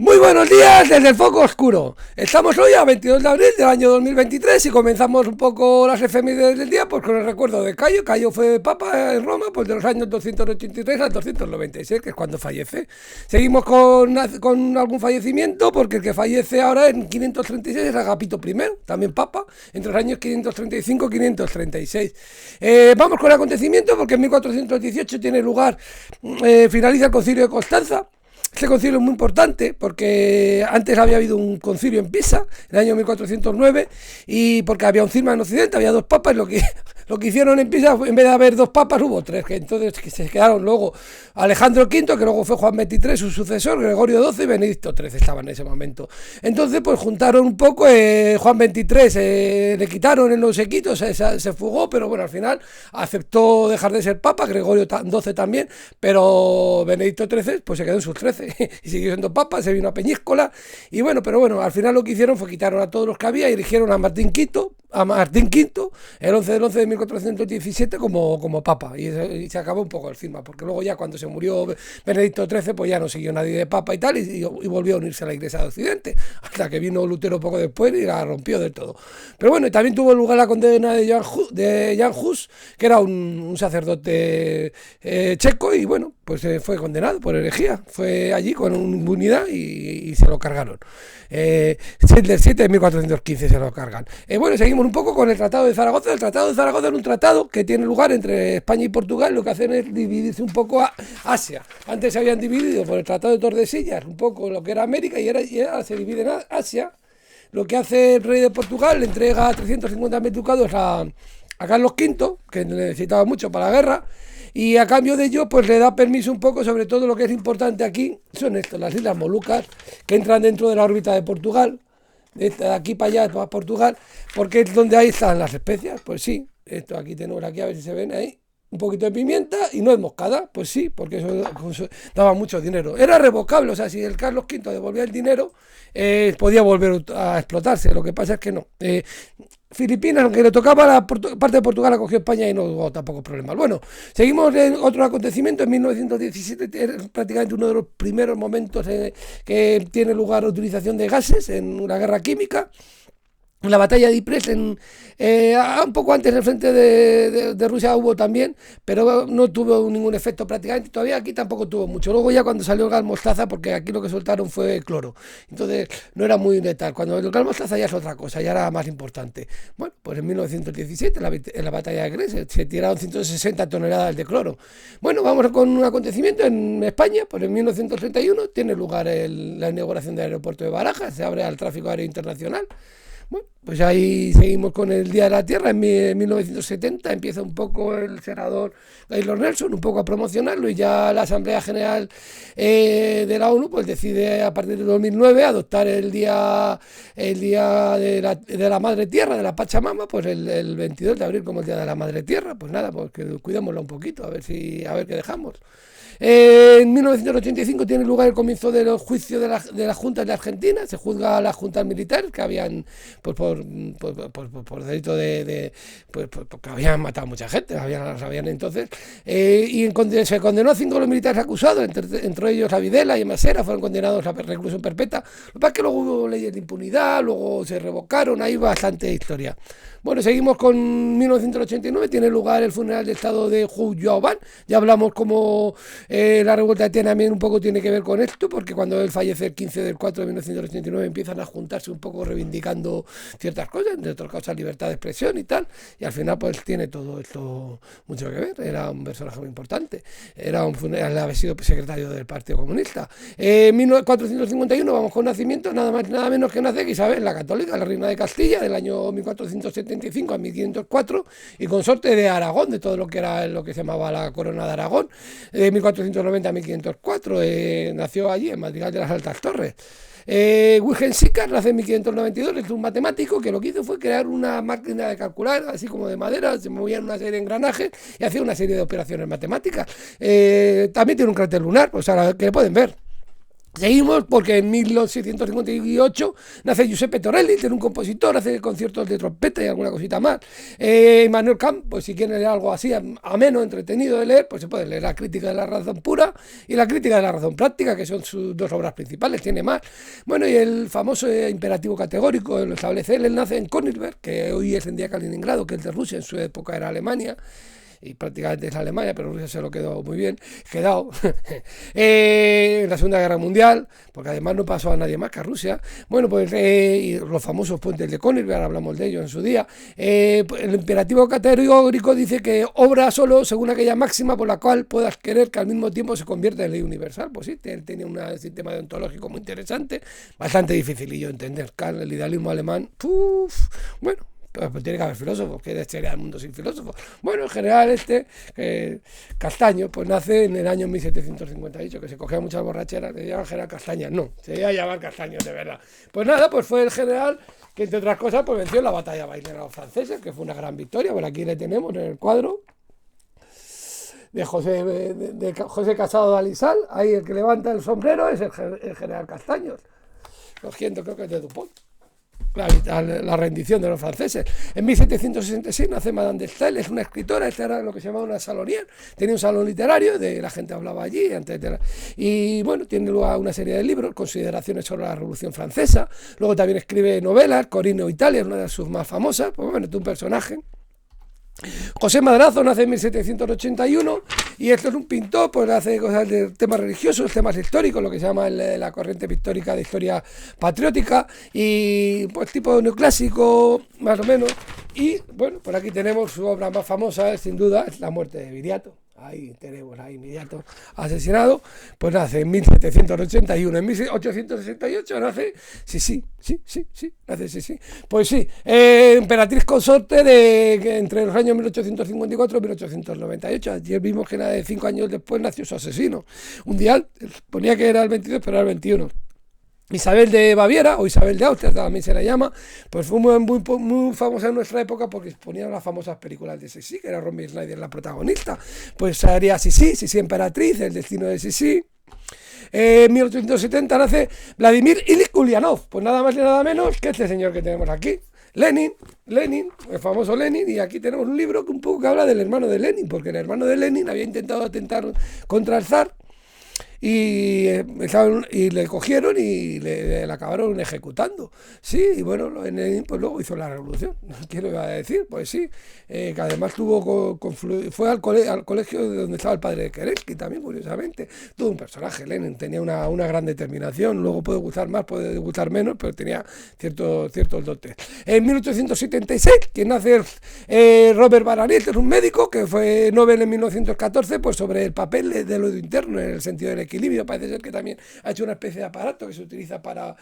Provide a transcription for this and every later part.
Muy buenos días desde el foco oscuro. Estamos hoy a 22 de abril del año 2023 y comenzamos un poco las efemérides del día pues con el recuerdo de Cayo. Cayo fue papa en Roma pues de los años 283 al 296, que es cuando fallece. Seguimos con algún fallecimiento porque el que fallece ahora en 536 es Agapito I, también papa, entre los años 535 y 536. Vamos con el acontecimiento porque en 1418 tiene lugar, finaliza el concilio de Constanza. Este concilio es muy importante porque antes había habido un concilio en Pisa, en el año 1409, y porque había un cisma en Occidente, había dos papas, y lo que hicieron en Pisa, en vez de haber dos papas, hubo tres, que entonces que se quedaron luego Alejandro V, que luego fue Juan XXIII, su sucesor, Gregorio XII y Benedicto XIII estaban en ese momento. Entonces, pues juntaron un poco, Juan XXIII le quitaron el no se quito, se fugó, pero bueno, al final aceptó dejar de ser papa, Gregorio XII también, pero Benedicto XIII pues se quedó en sus 13 y siguió siendo papa, se vino a Peñíscola y bueno, pero bueno, al final lo que hicieron fue quitaron a todos los que había y eligieron a Martín V, el 11 del 11 de 1417 como papa y se acabó un poco el cisma, porque luego ya cuando se murió Benedicto XIII pues ya no siguió nadie de papa y tal y volvió a unirse a la Iglesia de Occidente, hasta que vino Lutero poco después y la rompió del todo. Pero bueno, y también tuvo lugar la condena de Jan Hus, que era un sacerdote checo y bueno, pues fue condenado por herejía, fue allí con impunidad y se lo cargaron. Del 7 de 1415 se lo cargan. Bueno, seguimos un poco con el Tratado de Zaragoza. El Tratado de Zaragoza es un tratado que tiene lugar entre España y Portugal. Lo que hacen es dividirse un poco a Asia. Antes se habían dividido por el Tratado de Tordesillas un poco lo que era América y ahora se divide en Asia. Lo que hace el rey de Portugal, le entrega 350.000 ducados a Carlos V, que necesitaba mucho para la guerra, y a cambio de ello pues le da permiso un poco, sobre todo lo que es importante aquí son las Islas Molucas, que entran dentro de la órbita de Portugal, de aquí para allá, para Portugal, porque es donde ahí están las especias. Pues sí, esto aquí tenemos, aquí a ver si se ven ahí, un poquito de pimienta y nuez moscada, pues sí, porque eso daba mucho dinero. Era revocable, o sea, si el Carlos V devolvía el dinero, podía volver a explotarse. Lo que pasa es que no. Filipinas, aunque le tocaba la parte de Portugal, la cogió España y no hubo tampoco problemas. Bueno, seguimos en otro acontecimiento. En 1917 es prácticamente uno de los primeros momentos que tiene lugar la utilización de gases en una guerra química. La batalla de Ypres, un poco antes del frente de Rusia hubo también, pero no tuvo ningún efecto prácticamente. Todavía aquí tampoco tuvo mucho. Luego ya cuando salió el gas mostaza, porque aquí lo que soltaron fue cloro, entonces no era muy letal. Cuando el gas mostaza ya es otra cosa, ya era más importante. Bueno, pues en 1917, en la batalla de Ypres, se tiraron 160 toneladas de cloro. Bueno, vamos con un acontecimiento en España. Pues en 1931 tiene lugar la inauguración del aeropuerto de Barajas, se abre al tráfico aéreo internacional. Bueno, pues ahí seguimos con el Día de la Tierra. En 1970 empieza un poco el senador Gaylord Nelson un poco a promocionarlo y ya la Asamblea General de la ONU pues decide a partir de 2009 adoptar el día de la Madre Tierra, de la Pachamama, pues el 22 de abril como el Día de la Madre Tierra. Pues nada, pues que cuidémosla un poquito, a ver qué dejamos. En 1985 tiene lugar el comienzo de los juicios de las juntas de Argentina. Se juzga a las juntas militares que habían, pues por delito pues porque habían matado a mucha gente, las habían entonces. Y se condenó a 5 de los militares acusados, entre ellos a Videla y a Masera, fueron condenados a reclusión perpetua. Lo que pasa es que luego hubo leyes de impunidad, luego se revocaron, hay bastante historia. Bueno, seguimos con 1989, tiene lugar el funeral de Estado de Hu Yaobán. Ya hablamos como la revuelta de Tiananmen un poco tiene que ver con esto, porque cuando él fallece el 15 del 4 de 1989 empiezan a juntarse un poco reivindicando ciertas cosas, entre otras cosas libertad de expresión y tal, y al final pues tiene todo esto mucho que ver. Era un personaje muy importante, había sido secretario del Partido Comunista. En 1451 vamos con nacimiento, nada más nada menos que nace Isabel la Católica, la reina de Castilla, del año 1475 a 1504, y consorte de Aragón, de todo lo que era lo que se llamaba la corona de Aragón, de 1490 a 1504, nació allí en Madrigal de las Altas Torres. Wilhelm Sicard nace en 1592, es un matemático que lo que hizo fue crear una máquina de calcular, así como de madera, se movían una serie de engranajes y hacía una serie de operaciones matemáticas. También tiene un cráter lunar, o sea, que pueden ver. Seguimos porque en 1658 nace Giuseppe Torelli, que es un compositor, hace conciertos de trompeta y alguna cosita más. Immanuel Kant, pues si quieren leer algo así ameno, entretenido de leer, pues se puede leer La crítica de la razón pura y La crítica de la razón práctica, que son sus dos obras principales, tiene más. Bueno, y el famoso imperativo categórico lo establece él nace en Königsberg, que hoy es en día Kaliningrado, que es de Rusia, en su época era Alemania. Y prácticamente es Alemania, pero Rusia se lo quedó muy bien, quedado en la Segunda Guerra Mundial, porque además no pasó a nadie más que a Rusia. Bueno, pues y los famosos puentes de Königsberg, hablamos de ellos en su día. El imperativo categórico dice que obra solo según aquella máxima por la cual puedas querer que al mismo tiempo se convierta en ley universal. Pues sí, él tenía un sistema deontológico muy interesante, bastante dificilillo de entender. El idealismo alemán, bueno, pues tiene que haber filósofos, que sería el mundo sin filósofos. Bueno, en general Castaño, pues nace en el año 1758, que se cogía muchas borracheras, le llaman general Castañas, no, se iba a llamar Castaño de verdad. Pues nada, pues fue el general que entre otras cosas pues venció en la batalla bailera a los franceses, que fue una gran victoria. Bueno, aquí le tenemos en el cuadro de José Casado de Alisal, ahí el que levanta el sombrero es el general Castaños. Lo siento, creo que es de Dupont. La rendición de los franceses. En 1766 nace Madame de Staël, es una escritora, esta era lo que se llamaba una salonier, tenía un salón literario, la gente hablaba allí, y bueno, tiene luego una serie de libros, consideraciones sobre la Revolución Francesa, luego también escribe novelas, Corino Italia, una de sus más famosas, pues bueno, es un personaje. José Madrazo nace en 1781 y esto es un pintor, pues hace cosas de temas religiosos, temas históricos, lo que se llama la corriente pictórica de historia patriótica y pues tipo neoclásico, más o menos. Y bueno, por aquí tenemos su obra más famosa, sin duda, es La muerte de Viriato. Ahí tenemos a Viriato asesinado, pues nace en 1781, en 1868 nace nace Sisi. Pues sí, emperatriz consorte entre los años 1854 y 1898. Ayer vimos que 5 años después nació su asesino. Un día ponía que era el 22, pero era el 21. Isabel de Baviera, o Isabel de Austria también se la llama, pues fue muy famosa en nuestra época porque ponía las famosas películas de Sisi, que era Romy Schneider la protagonista. Pues haría Sisi emperatriz, El destino de Sisi. En 1870 nace Vladimir Ilich Ulyanov, pues nada más y nada menos que este señor que tenemos aquí. Lenin, el famoso Lenin, y aquí tenemos un libro que un poco que habla del hermano de Lenin, porque el hermano de Lenin había intentado atentar contra el zar, y le cogieron y le acabaron ejecutando. Sí, y bueno, pues luego hizo la revolución. ¿Qué le iba a decir? Pues sí, que además fue al colegio donde estaba el padre de Kerensky también, curiosamente. Todo un personaje, Lenin, tenía una gran determinación, luego puede gustar más, puede gustar menos, pero tenía ciertos dotes. En 1876, quien nace Robert Baranit, es un médico que fue Nobel en 1914, pues sobre el papel de lo interno en el sentido del equilibrio. Parece ser que también ha hecho una especie de aparato que se utiliza para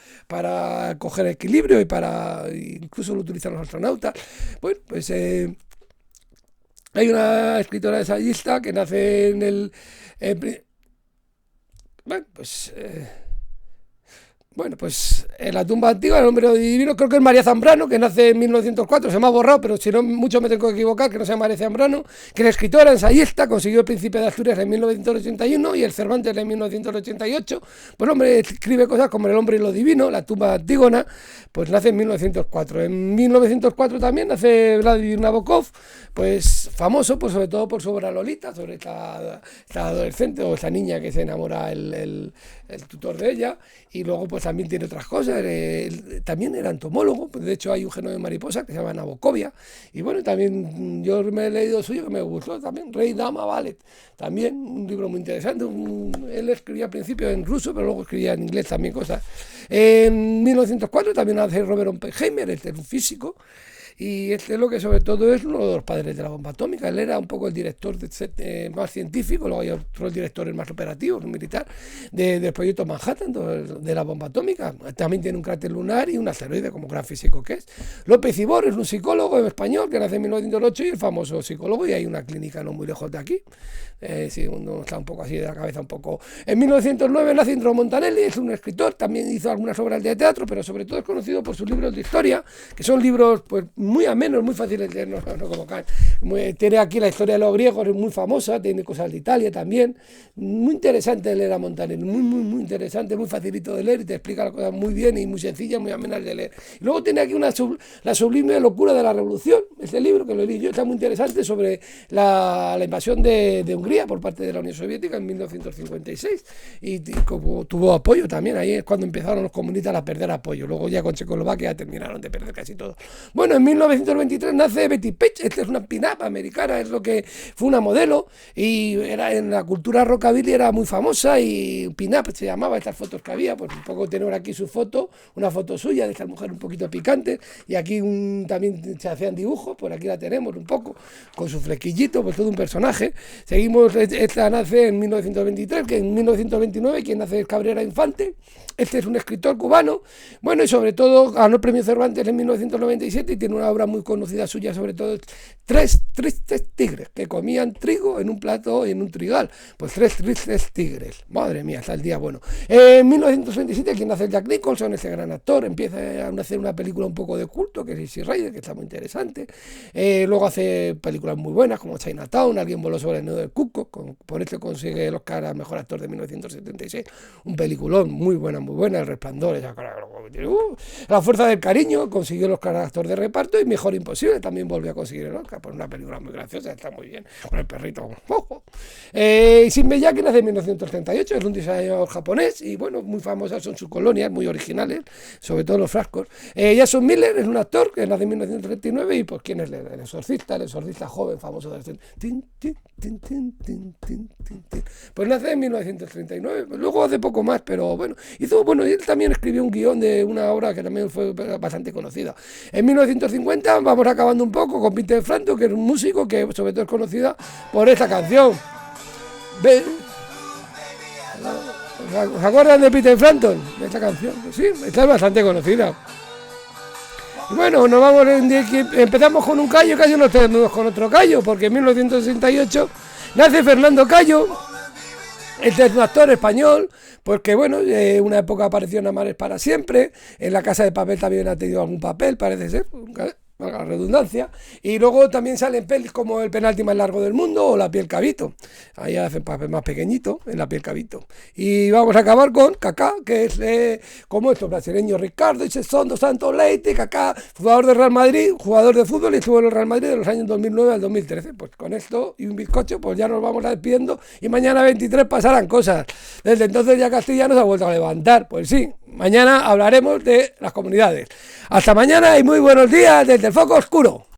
coger equilibrio incluso lo utilizan los astronautas. Bueno, pues hay una escritora ensayista que nace pues en la tumba antigua, el hombre divino, creo que es María Zambrano, que nace en 1904, se me ha borrado, pero si no, mucho me tengo que equivocar, que no sea María Zambrano, que es escritora, ensayista, consiguió el Príncipe de Asturias en 1981 y el Cervantes en 1988. Pues el hombre escribe cosas como El hombre y lo divino, La tumba de Antígona, pues nace en 1904. En 1904 también nace Vladimir Nabokov, pues famoso, pues sobre todo por su obra Lolita, sobre esta adolescente o esta niña que se enamora el tutor de ella, y luego pues también tiene otras cosas. También era entomólogo, pues de hecho hay un género de mariposa que se llama Nabokovia, y bueno, también yo me he leído suyo que me gustó también, Rey, Dama, Ballet, también un libro muy interesante. Él escribía al principio en ruso, pero luego escribía en inglés también cosas. En 1904 también nace Robert Oppenheimer, este es un físico, y este es lo que sobre todo es uno de los padres de la bomba atómica. Él era un poco el director más científico, luego hay otros directores más operativos, militar, del proyecto Manhattan, de la bomba atómica. También tiene un cráter lunar y un asteroide como gran físico que es. López Ibor es un psicólogo español que nace en 1908 y el famoso psicólogo, y hay una clínica no muy lejos de aquí. Sí, uno está un poco así de la cabeza un poco. En 1909 nace Indro Montanelli, es un escritor, también hizo algunas obras de teatro, pero sobre todo es conocido por sus libros de historia, que son libros pues muy amenos, muy fáciles de leer, no como Kant. Tiene aquí la historia de los griegos, es muy famosa, tiene cosas de Italia también. Muy interesante de leer a Montaner, muy interesante, muy facilito de leer y te explica las cosas muy bien y muy sencillas, muy amenas de leer. Y luego tiene aquí la sublime locura de la revolución, este libro que lo leí yo, está muy interesante sobre la invasión de Hungría por parte de la Unión Soviética en 1956 y como tuvo apoyo también, ahí es cuando empezaron los comunistas a perder apoyo, luego ya con Checoslovaquia terminaron de perder casi todo. Bueno, en 1923 nace Betty Page, esta es una pin-up americana, es lo que fue una modelo y era en la cultura rockabilly era muy famosa y pin-up se llamaba estas fotos que había, pues un poco tener aquí su foto, una foto suya de esta mujer un poquito picante y aquí también se hacían dibujos, por aquí la tenemos un poco, con su flequillito, pues todo un personaje. Seguimos, esta nace en 1923, que en 1929 quien nace es Cabrera Infante. Este es un escritor cubano, bueno, y sobre todo ganó el premio Cervantes en 1997 y tiene una obra muy conocida suya, sobre todo Tres tristes tigres que comían trigo en un plato y en un trigal. Pues tres tristes tigres, madre mía, hasta el día bueno. En 1937 quien hace Jack Nicholson, ese gran actor, empieza a hacer una película un poco de culto, que es Easy Rider, que está muy interesante. Luego hace películas muy buenas como Chinatown, Alguien voló sobre el nido del cuco, por eso consigue el Oscar a Mejor Actor de 1976. Un peliculón muy buena, El Resplandor, La Fuerza del Cariño, consiguió el Oscar a Actor de Reparto y Mejor Imposible también volvió a conseguir el Oscar por una película muy graciosa, está muy bien, con el perrito. Shin Miyake nace en 1938, es un diseñador japonés y bueno, muy famosas son sus colonias, muy originales, sobre todo los frascos. Jason Miller es un actor que nace en 1939 y pues quién es el exorcista joven, famoso del pues nace en 1939, luego hace poco más, pero bueno, él también escribió un guión de una obra que también fue bastante conocida. En 1950 vamos acabando un poco con Peter Frampton, que es un músico que sobre todo es conocida por esta canción. ¿Os acuerdan de Peter Frampton? De esta canción, sí, esta es bastante conocida. Bueno, nos vamos empezamos con un Cayo, nos tenemos con otro Cayo, porque en 1968 nace Fernando Cayo. Este es un actor español, porque bueno, una época apareció en Amares para siempre, en La Casa de Papel también ha tenido algún papel, parece ser, valga la redundancia, y luego también salen pelis como El penalti más largo del mundo o La piel cabito, ahí hacen papel más pequeñito en La piel cabito. Y vamos a acabar con Kaká, que es como estos brasileños, Ricardo y Son dos Santos Leite, Kaká, jugador de Real Madrid, jugador de fútbol y estuvo en el Real Madrid de los años 2009 al 2013. Pues con esto y un bizcocho, pues ya nos vamos a despidiendo y mañana 23 pasarán cosas. Desde entonces ya Castilla no se ha vuelto a levantar, pues sí, mañana hablaremos de las comunidades. Hasta mañana y muy buenos días desde el foco oscuro.